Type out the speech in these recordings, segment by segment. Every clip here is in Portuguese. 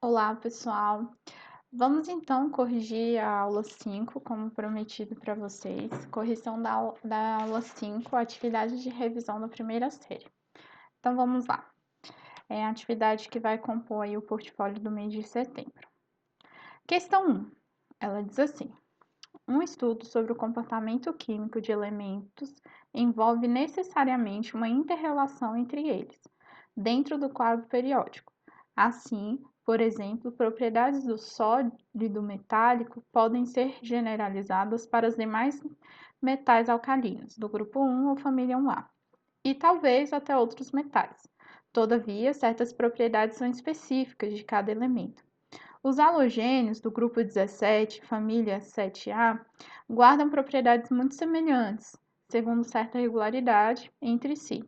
Olá, pessoal. Vamos então corrigir a aula 5, como prometido para vocês. Correção da aula 5, atividade de revisão da primeira série. Então vamos lá. É a atividade que vai compor aí o portfólio do mês de setembro. Questão 1. Ela diz assim: um estudo sobre o comportamento químico de elementos envolve necessariamente uma inter-relação entre eles, dentro do quadro periódico. Assim, por exemplo, propriedades do sólido metálico podem ser generalizadas para os demais metais alcalinos, do grupo 1 ou família 1A, e talvez até outros metais. Todavia, certas propriedades são específicas de cada elemento. Os halogênios do grupo 17, família 7A, guardam propriedades muito semelhantes, segundo certa regularidade, entre si.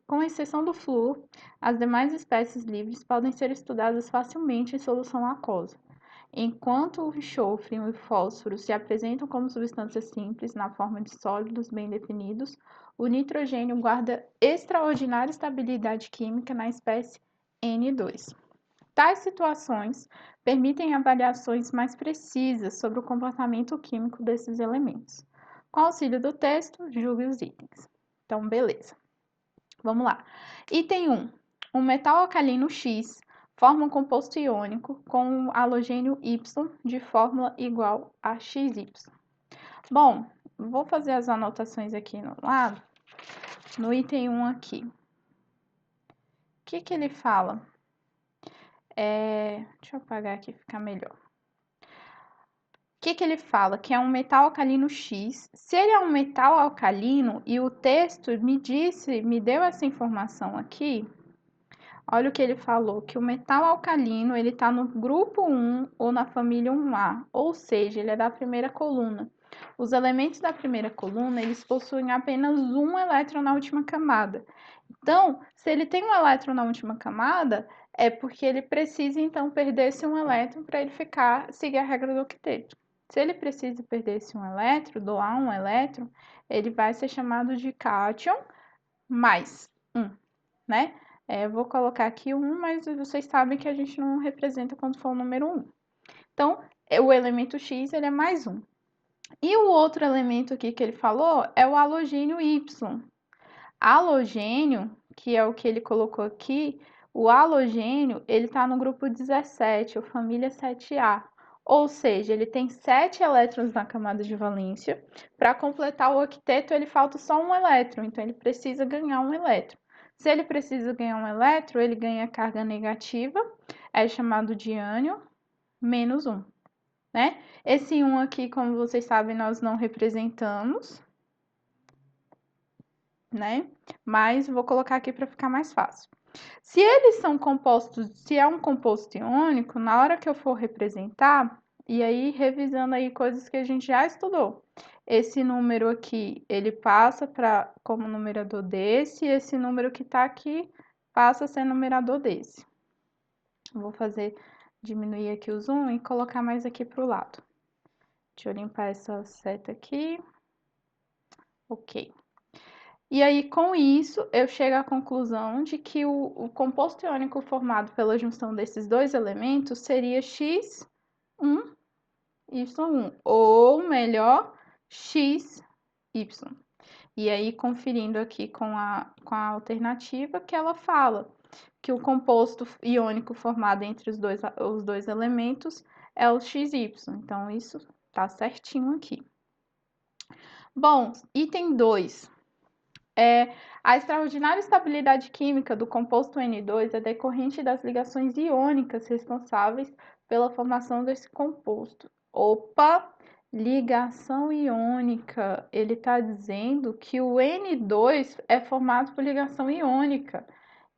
Com exceção do flúor, as demais espécies livres podem ser estudadas facilmente em solução aquosa. Enquanto o enxofre e o fósforo se apresentam como substâncias simples na forma de sólidos bem definidos, o nitrogênio guarda extraordinária estabilidade química na espécie N2. Tais situações permitem avaliações mais precisas sobre o comportamento químico desses elementos. Com auxílio do texto, julgue os itens. Então, beleza. Vamos lá. Item 1. Um metal alcalino X forma um composto iônico com um halogênio Y de fórmula igual a XY. Bom, vou fazer as anotações aqui no lado. No item 1 aqui. O que ele fala? Deixa eu apagar aqui, ficar melhor. O que ele fala? Que é um metal alcalino X. Se ele é um metal alcalino e o texto me deu essa informação aqui, olha o que ele falou, que o metal alcalino ele está no grupo 1 ou na família 1A, ou seja, ele é da primeira coluna. Os elementos da primeira coluna, eles possuem apenas um elétron na última camada. Então, se ele tem um elétron na última camada, é porque ele precisa, então, perder esse um elétron para ele seguir a regra do octeto. Se ele precisa perder esse um elétron, doar um elétron, ele vai ser chamado de cátion mais 1, né? Eu vou colocar aqui 1, mas vocês sabem que a gente não representa quando for o número 1. Então, o elemento X, ele é mais 1. E o outro elemento aqui que ele falou é o halogênio Y. Halogênio, que é o que ele colocou aqui, o halogênio, ele está no grupo 17, ou família 7A. Ou seja, ele tem 7 elétrons na camada de valência. Para completar o octeto, ele falta só um elétron, então ele precisa ganhar um elétron. Se ele precisa ganhar um elétron, ele ganha carga negativa, é chamado de ânion, menos 1, né? Esse 1 aqui, como vocês sabem, nós não representamos, né? Mas vou colocar aqui para ficar mais fácil. Se eles são compostos, se é um composto iônico, na hora que eu for representar, e aí revisando aí coisas que a gente já estudou, esse número aqui, ele passa como numerador desse, e esse número que está aqui passa a ser numerador desse. Vou diminuir aqui o zoom e colocar mais aqui para o lado. Deixa eu limpar essa seta aqui. Ok. E aí, com isso, eu chego à conclusão de que o composto iônico formado pela junção desses dois elementos seria X1, Y1, ou melhor, XY. E aí, conferindo aqui com a alternativa, que ela fala que o composto iônico formado entre os dois elementos é o XY. Então, isso tá certinho aqui. Bom, item 2. A extraordinária estabilidade química do composto N2 é decorrente das ligações iônicas responsáveis pela formação desse composto. Opa! Ligação iônica. Ele está dizendo que o N2 é formado por ligação iônica.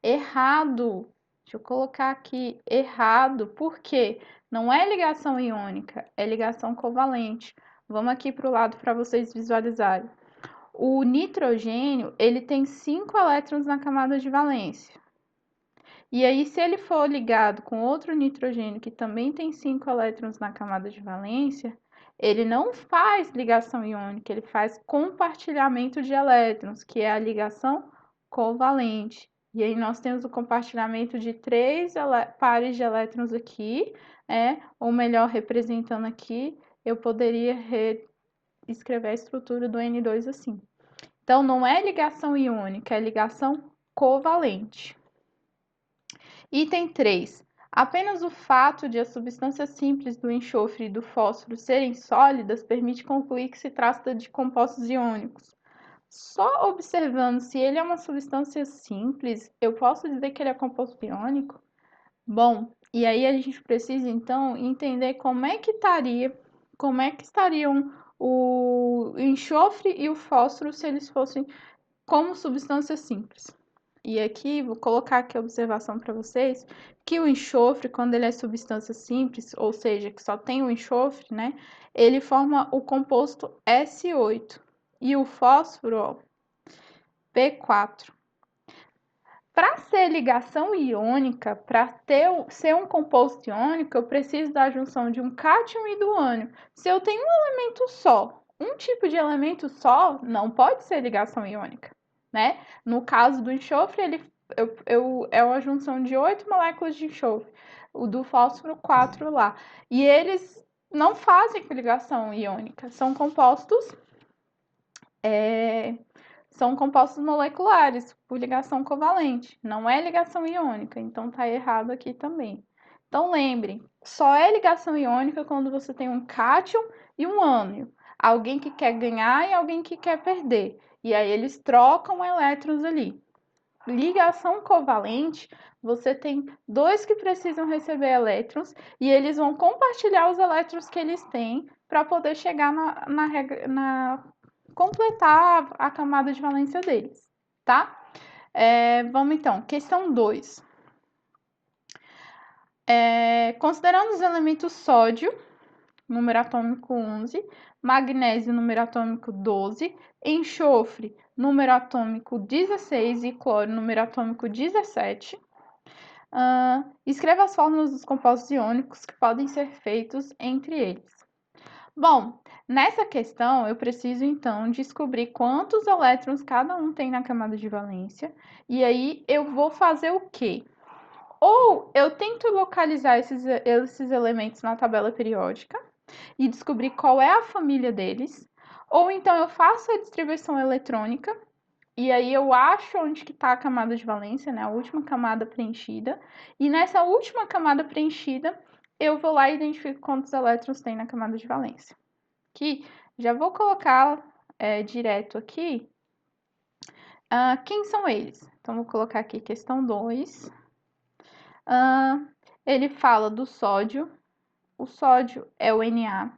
Errado. Deixa eu colocar aqui, errado. Por quê? Não é ligação iônica, é ligação covalente. Vamos aqui para o lado para vocês visualizarem. O nitrogênio, ele tem 5 elétrons na camada de valência. E aí, se ele for ligado com outro nitrogênio que também tem 5 elétrons na camada de valência, ele não faz ligação iônica, ele faz compartilhamento de elétrons, que é a ligação covalente. E aí nós temos o compartilhamento de 3 pares de elétrons aqui, ou melhor, representando aqui, eu poderia escrever a estrutura do N2 assim. Então, não é ligação iônica, é ligação covalente. Item 3. Apenas o fato de as substâncias simples do enxofre e do fósforo serem sólidas permite concluir que se trata de compostos iônicos. Só observando se ele é uma substância simples, eu posso dizer que ele é composto iônico? Bom, e aí a gente precisa então entender como é que estariam o enxofre e o fósforo se eles fossem como substâncias simples. E aqui, vou colocar aqui a observação para vocês, que o enxofre, quando ele é substância simples, ou seja, que só tem o enxofre, né? Ele forma o composto S8. E o fósforo, ó, P4. Para ser ligação iônica, para ser um composto iônico, eu preciso da junção de um cátion e do ânion. Se eu tenho um elemento só, um tipo de elemento só, não pode ser ligação iônica, né? No caso do enxofre, é uma junção de 8 moléculas de enxofre, o do fósforo 4 lá. E eles não fazem ligação iônica, são compostos moleculares por ligação covalente, não é ligação iônica, então tá errado aqui também. Então lembrem, só é ligação iônica quando você tem um cátion e um ânion, alguém que quer ganhar e alguém que quer perder, e aí eles trocam elétrons ali. Ligação covalente, você tem dois que precisam receber elétrons e eles vão compartilhar os elétrons que eles têm para poder chegar completar a camada de valência deles, tá? Vamos então, questão 2. Considerando os elementos sódio, número atômico 11, magnésio, número atômico 12, enxofre, número atômico 16 e cloro, número atômico 17, escreva as fórmulas dos compostos iônicos que podem ser feitos entre eles. Bom, nessa questão eu preciso então descobrir quantos elétrons cada um tem na camada de valência, e aí eu vou fazer o quê? Ou eu tento localizar esses elementos na tabela periódica e descobrir qual é a família deles, ou então eu faço a distribuição eletrônica e aí eu acho onde que está a camada de valência, né, a última camada preenchida, e nessa última camada preenchida eu vou lá e identifico quantos elétrons tem na camada de valência. Aqui, já vou colocar direto aqui. Quem são eles? Então, vou colocar aqui questão 2. Ele fala do sódio. O sódio é o Na.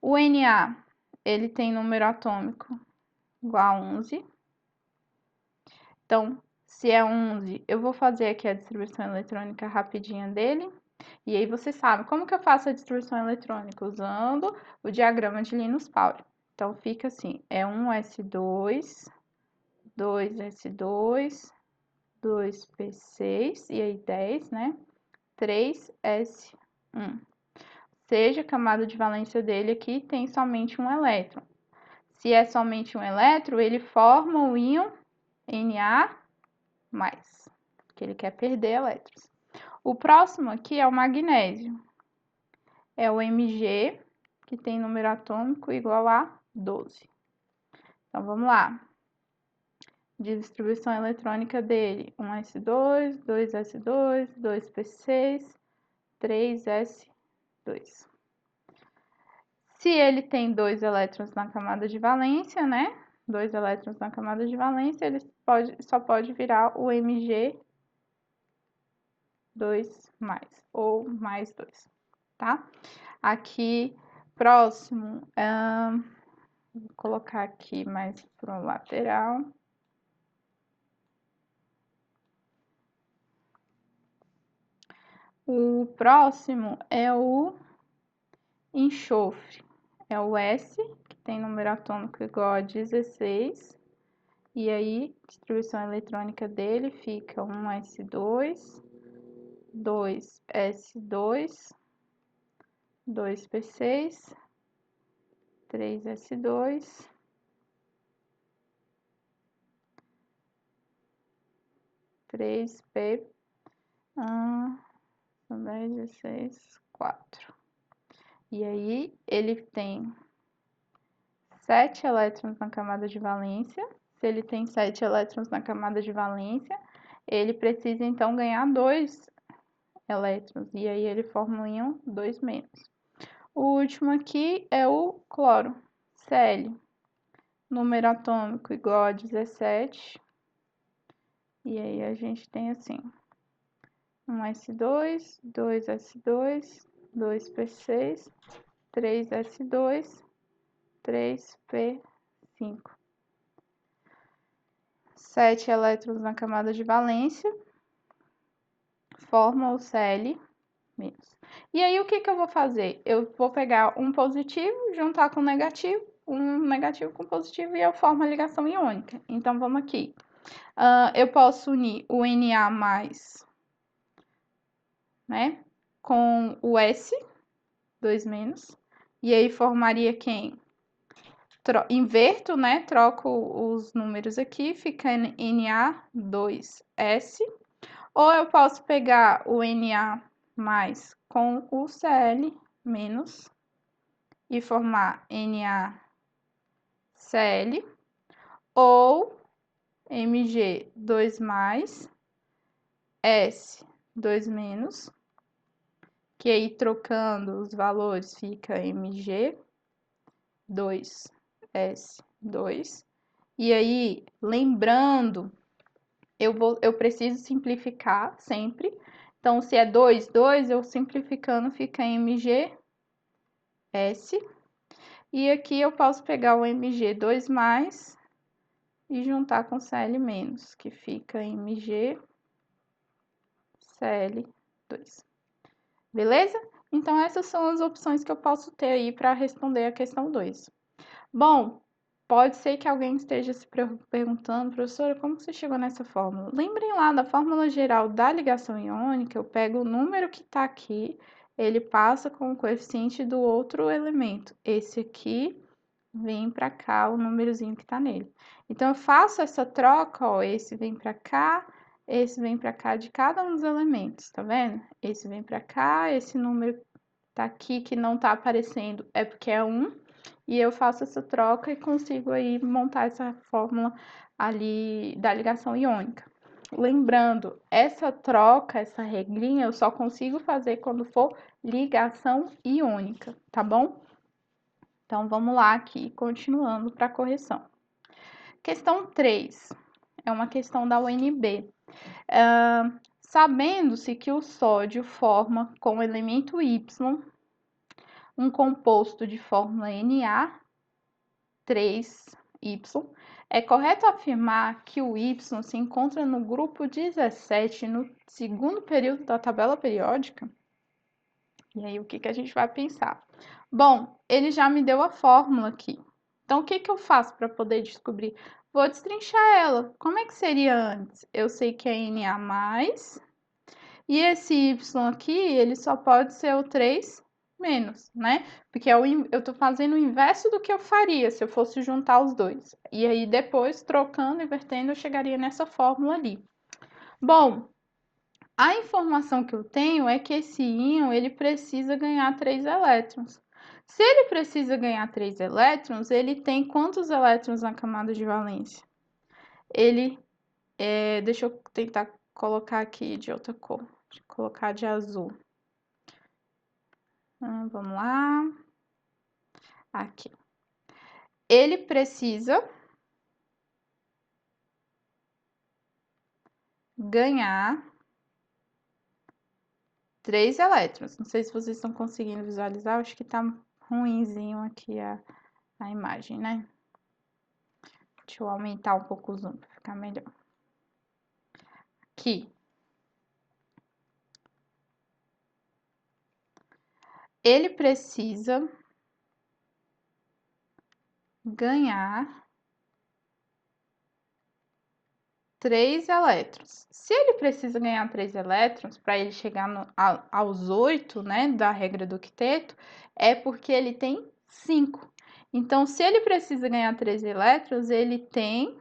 O Na, ele tem número atômico igual a 11. Então, se é 11, eu vou fazer aqui a distribuição eletrônica rapidinha dele. E aí você sabe como que eu faço a distribuição eletrônica? Usando o diagrama de Linus Pauling. Então, fica assim, é 1s2, 2s2, 2p6, e aí 10, né? 3s1. Seja a camada de valência dele aqui tem somente um elétron. Se é somente um elétron, ele forma o íon Na+, porque ele quer perder elétrons. O próximo aqui é o magnésio. É o Mg, que tem número atômico igual a 12. Então, vamos lá. Distribuição eletrônica dele: 1s2, 2s2, 2p6, 3s2. Se ele tem 2 elétrons na camada de valência, né? 2 elétrons na camada de valência, ele só pode virar o Mg2+, ou mais 2, tá? Aqui, próximo, vou colocar aqui mais para o lateral. O próximo é o enxofre. É o S, que tem número atômico igual a 16. E aí, distribuição eletrônica dele fica 1s2, 2s2, 2p6, 3s2, 3p, 10, 16, 4. E aí, ele tem 7 elétrons na camada de valência. Se ele tem 7 elétrons na camada de valência, ele precisa, então, ganhar 2 elétrons. E aí, ele forma um íon 2-. O último aqui é o cloro, Cl. Número atômico igual a 17. E aí, a gente tem assim, 1s2, 2s2, 2p6, 3s2, 3p5. 7 elétrons na camada de valência, forma o Cl-. E aí, o que eu vou fazer? Eu vou pegar um positivo, juntar com negativo, um negativo com positivo, e eu formo a ligação iônica. Então, vamos aqui. Eu posso unir o Na+, né, com o S, 2-. E aí, formaria quem? Inverto, né? Troco os números aqui, fica Na2S. Ou eu posso pegar o Na mais com o Cl menos e formar NaCl. Ou Mg2 mais S2-, que aí trocando os valores fica Mg2S2. E aí, lembrando, eu preciso simplificar sempre. Então, se é 2, 2, eu simplificando fica MgS. E aqui eu posso pegar o Mg2+, e juntar com Cl-, que fica MgCl2. Beleza? Então, essas são as opções que eu posso ter aí para responder a questão 2. Bom, pode ser que alguém esteja se perguntando, professora, como você chegou nessa fórmula? Lembrem lá da fórmula geral da ligação iônica, eu pego o número que está aqui, ele passa com o coeficiente do outro elemento. Esse aqui vem para cá, o númerozinho que está nele. Então, eu faço essa troca, ó, esse vem para cá, esse vem para cá de cada um dos elementos, tá vendo? Esse vem para cá, esse número tá aqui que não tá aparecendo é porque é 1, e eu faço essa troca e consigo aí montar essa fórmula ali da ligação iônica. Lembrando, essa troca, essa regrinha, eu só consigo fazer quando for ligação iônica, tá bom? Então, vamos lá aqui, continuando para a correção. Questão 3, é uma questão da UNB. Sabendo-se que o sódio forma com o elemento Y um composto de fórmula Na3Y, é correto afirmar que o Y se encontra no grupo 17 no segundo período da tabela periódica? E aí, o que a gente vai pensar? Bom, ele já me deu a fórmula aqui. Então, o que eu faço para poder descobrir? Vou destrinchar ela. Como é que seria antes? Eu sei que é Na+, e esse Y aqui, ele só pode ser o 3-, né? Porque eu tô fazendo o inverso do que eu faria se eu fosse juntar os dois. E aí, depois, trocando, invertendo, eu chegaria nessa fórmula ali. Bom, a informação que eu tenho é que esse íon, ele precisa ganhar 3 elétrons. Se ele precisa ganhar 3 elétrons, ele tem quantos elétrons na camada de valência? Ele, deixa eu tentar colocar aqui de outra cor. Deixa eu colocar de azul. Vamos lá. Aqui. Ele precisa ganhar 3 elétrons. Não sei se vocês estão conseguindo visualizar, acho que tá ruinzinho aqui a imagem, né? Deixa eu aumentar um pouco o zoom para ficar melhor. Aqui. Ele precisa ganhar 3 elétrons. Se ele precisa ganhar 3 elétrons para ele chegar aos 8, né, da regra do quinteto, é porque ele tem 5. Então, se ele precisa ganhar 3 elétrons, ele tem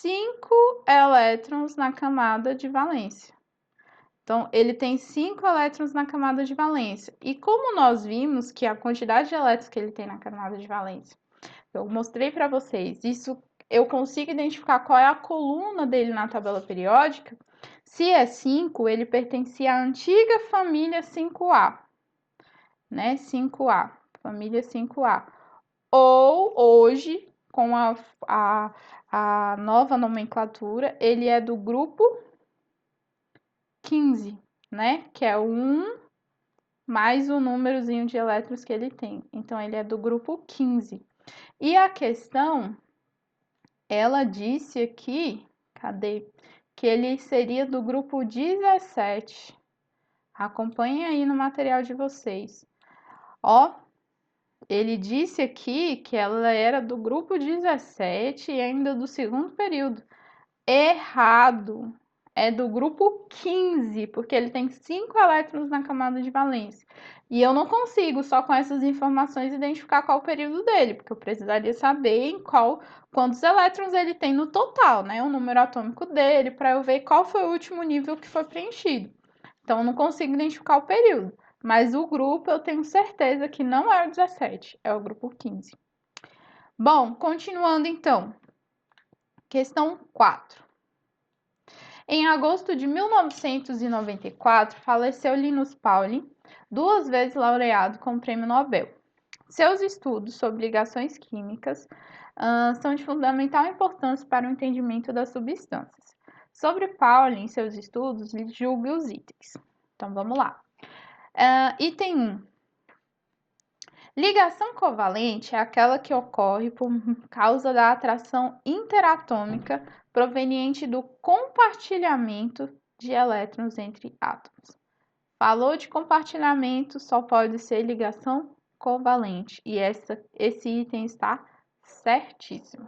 5 elétrons na camada de valência. Então, ele tem 5 elétrons na camada de valência. E como nós vimos que a quantidade de elétrons que ele tem na camada de valência, eu mostrei para vocês, isso eu consigo identificar qual é a coluna dele na tabela periódica. Se é 5, ele pertencia à antiga família 5A, né? 5A, família 5A. Ou hoje, com a nova nomenclatura, ele é do grupo 15, né? Que é o 1 mais o númerozinho de elétrons que ele tem. Então, ele é do grupo 15. E a questão, ela disse aqui, cadê? Que ele seria do grupo 17. Acompanhem aí no material de vocês. Ó, ele disse aqui que ela era do grupo 17 e ainda do segundo período. Errado. É do grupo 15, porque ele tem 5 elétrons na camada de valência. E eu não consigo, só com essas informações, identificar qual o período dele, porque eu precisaria saber quantos elétrons ele tem no total, né? O número atômico dele, para eu ver qual foi o último nível que foi preenchido. Então, eu não consigo identificar o período. Mas o grupo, eu tenho certeza que não é o 17, é o grupo 15. Bom, continuando então. Questão 4. Em agosto de 1994, faleceu Linus Pauling, 2 vezes laureado com o Prêmio Nobel. Seus estudos sobre ligações químicas são de fundamental importância para o entendimento das substâncias. Sobre Pauling, seus estudos, lhe julgue os itens. Então, vamos lá. Item 1. Ligação covalente é aquela que ocorre por causa da atração interatômica proveniente do compartilhamento de elétrons entre átomos. Falou de compartilhamento, só pode ser ligação covalente. E esse item está certíssimo.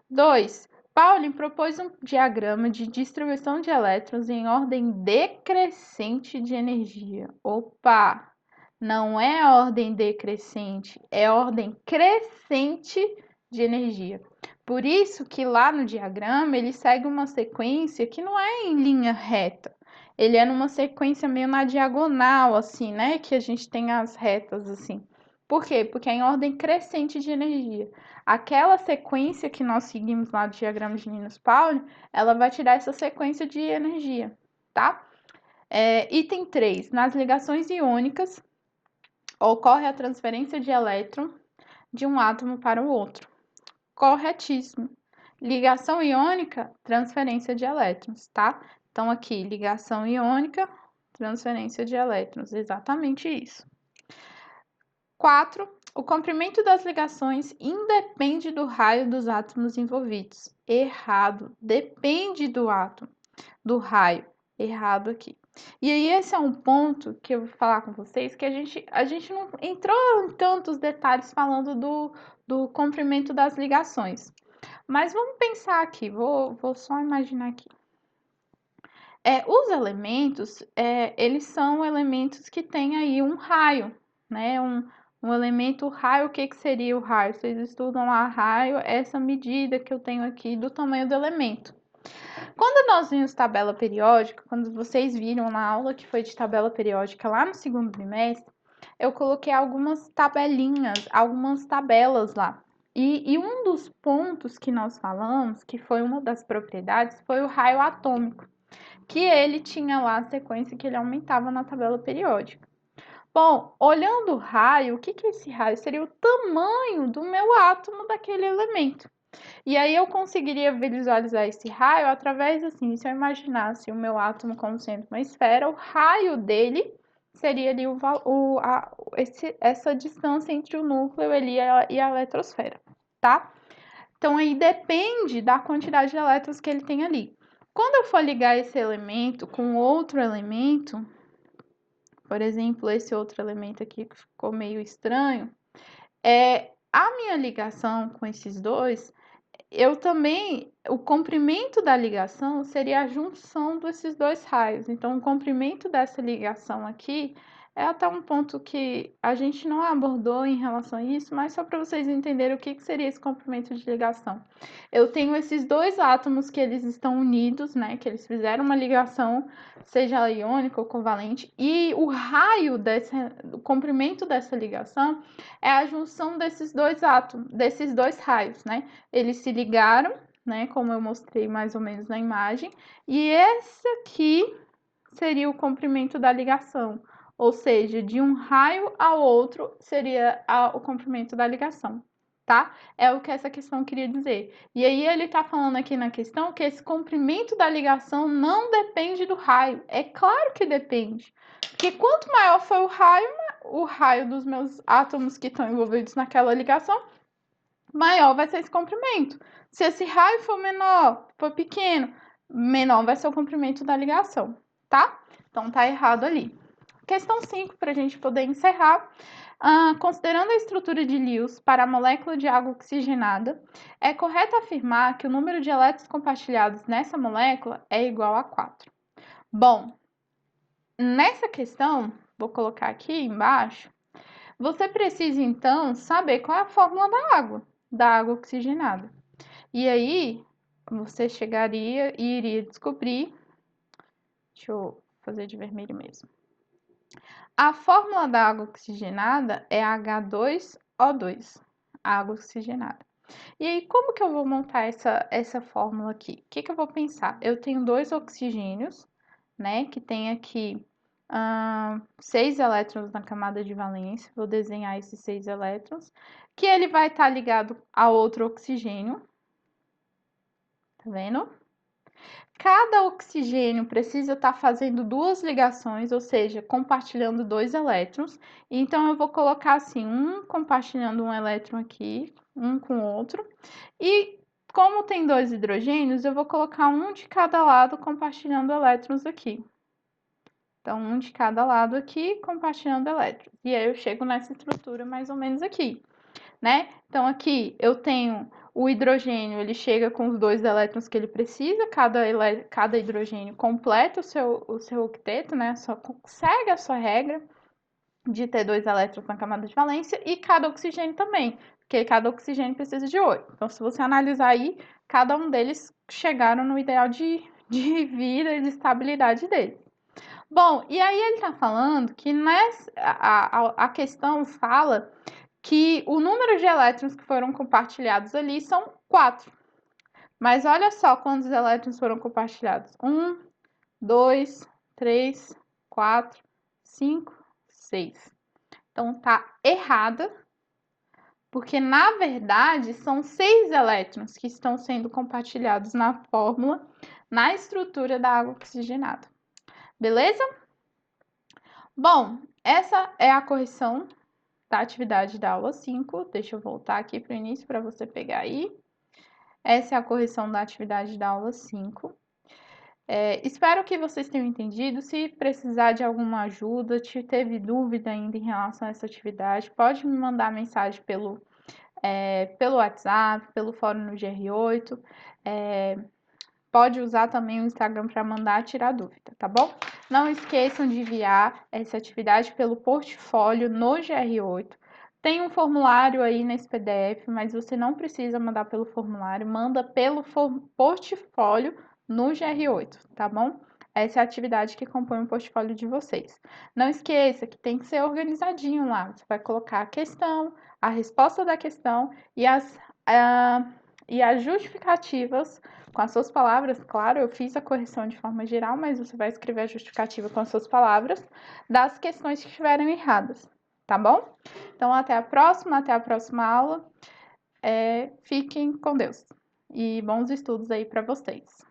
2. Pauling propôs um diagrama de distribuição de elétrons em ordem decrescente de energia. Opa! Não é a ordem decrescente, é ordem crescente de energia. Por isso que lá no diagrama ele segue uma sequência que não é em linha reta. Ele é numa sequência meio na diagonal, assim, né? Que a gente tem as retas, assim. Por quê? Porque é em ordem crescente de energia. Aquela sequência que nós seguimos lá do diagrama de Linus Pauling, ela vai te dar essa sequência de energia, tá? Item 3. Nas ligações iônicas, ocorre a transferência de elétron de um átomo para o outro. Corretíssimo. Ligação iônica, transferência de elétrons, tá? Então, aqui, ligação iônica, transferência de elétrons, exatamente isso. 4. O comprimento das ligações independe do raio dos átomos envolvidos. Errado. Depende do átomo, do raio. Errado aqui. E aí, esse é um ponto que eu vou falar com vocês, que a gente não entrou em tantos detalhes falando do comprimento das ligações. Mas vamos pensar aqui, vou só imaginar aqui. Os elementos, eles são elementos que têm aí um raio, né? Um elemento raio, o que seria o raio? Vocês estudam lá raio, essa medida que eu tenho aqui do tamanho do elemento. Quando nós vimos tabela periódica, quando vocês viram na aula que foi de tabela periódica lá no segundo trimestre, eu coloquei algumas tabelinhas, algumas tabelas lá. E um dos pontos que nós falamos, que foi uma das propriedades, foi o raio atômico, que ele tinha lá a sequência que ele aumentava na tabela periódica. Bom, olhando o raio, o que é esse raio? Seria o tamanho do meu átomo daquele elemento. E aí eu conseguiria visualizar esse raio através, assim, se eu imaginasse o meu átomo como sendo uma esfera, o raio dele seria ali essa distância entre o núcleo ali e a eletrosfera, tá? Então, aí depende da quantidade de elétrons que ele tem ali. Quando eu for ligar esse elemento com outro elemento, por exemplo, esse outro elemento aqui que ficou meio estranho, a minha ligação com esses dois, o comprimento da ligação seria a junção desses dois raios. Então, o comprimento dessa ligação aqui É até um ponto que a gente não abordou em relação a isso, mas só para vocês entenderem o que seria esse comprimento de ligação. Eu tenho esses dois átomos que eles estão unidos, né? Que eles fizeram uma ligação, seja ela iônica ou covalente, e o raio o comprimento dessa ligação é a junção desses dois átomos, desses dois raios, né? Eles se ligaram, né? Como eu mostrei mais ou menos na imagem, e esse aqui seria o comprimento da ligação, ou seja, de um raio ao outro seria o comprimento da ligação, tá? É o que essa questão queria dizer. E aí ele tá falando aqui na questão que esse comprimento da ligação não depende do raio. É claro que depende, porque quanto maior for o raio dos meus átomos que estão envolvidos naquela ligação, maior vai ser esse comprimento. Se esse raio for menor, for pequeno, menor vai ser o comprimento da ligação, tá? Então tá errado ali. Questão 5, para a gente poder encerrar. Considerando a estrutura de Lewis para a molécula de água oxigenada, é correto afirmar que o número de elétrons compartilhados nessa molécula é igual a 4. Bom, nessa questão, vou colocar aqui embaixo, você precisa então saber qual é a fórmula da água oxigenada. E aí, você chegaria e iria descobrir, deixa eu fazer de vermelho mesmo. A fórmula da água oxigenada é H2O2, água oxigenada. E aí, como que eu vou montar essa fórmula aqui? O que eu vou pensar? Eu tenho dois oxigênios, né, que tem aqui 6 elétrons na camada de valência. Vou desenhar esses 6 elétrons, que ele vai estar ligado a outro oxigênio. Tá vendo? Cada oxigênio precisa estar fazendo duas ligações, ou seja, compartilhando dois elétrons. Então, eu vou colocar assim, um compartilhando um elétron aqui, um com o outro. E como tem dois hidrogênios, eu vou colocar um de cada lado compartilhando elétrons aqui. Então, um de cada lado aqui compartilhando elétrons. E aí, eu chego nessa estrutura mais ou menos aqui, né? Então, aqui eu tenho o hidrogênio, ele chega com os dois elétrons que ele precisa, cada hidrogênio completa o seu octeto, né? Segue a sua regra de ter dois elétrons na camada de valência e cada oxigênio também, porque cada oxigênio precisa de 8. Então, se você analisar aí, cada um deles chegaram no ideal de vida e de estabilidade dele. Bom, e aí ele tá falando que a questão fala que o número de elétrons que foram compartilhados ali são 4. Mas olha só quantos elétrons foram compartilhados. 1, 2, 3, 4, 5, 6. Então tá errada, porque na verdade são 6 elétrons que estão sendo compartilhados na fórmula, na estrutura da água oxigenada. Beleza? Bom, essa é a correção da atividade da aula 5. Deixa eu voltar aqui para o início para você pegar aí. Essa é a correção da atividade da aula 5. Espero que vocês tenham entendido. Se precisar de alguma ajuda, teve dúvida ainda em relação a essa atividade, pode me mandar mensagem pelo WhatsApp, pelo fórum no GR8. Pode usar também o Instagram para mandar tirar dúvida, tá bom? Não esqueçam de enviar essa atividade pelo portfólio no GR8. Tem um formulário aí nesse PDF, mas você não precisa mandar pelo formulário, manda pelo portfólio no GR8, tá bom? Essa é a atividade que compõe o portfólio de vocês. Não esqueça que tem que ser organizadinho lá. Você vai colocar a questão, a resposta da questão e as justificativas com as suas palavras, claro, eu fiz a correção de forma geral, mas você vai escrever a justificativa com as suas palavras das questões que estiverem erradas, tá bom? Então, até a próxima aula. Fiquem com Deus e bons estudos aí para vocês.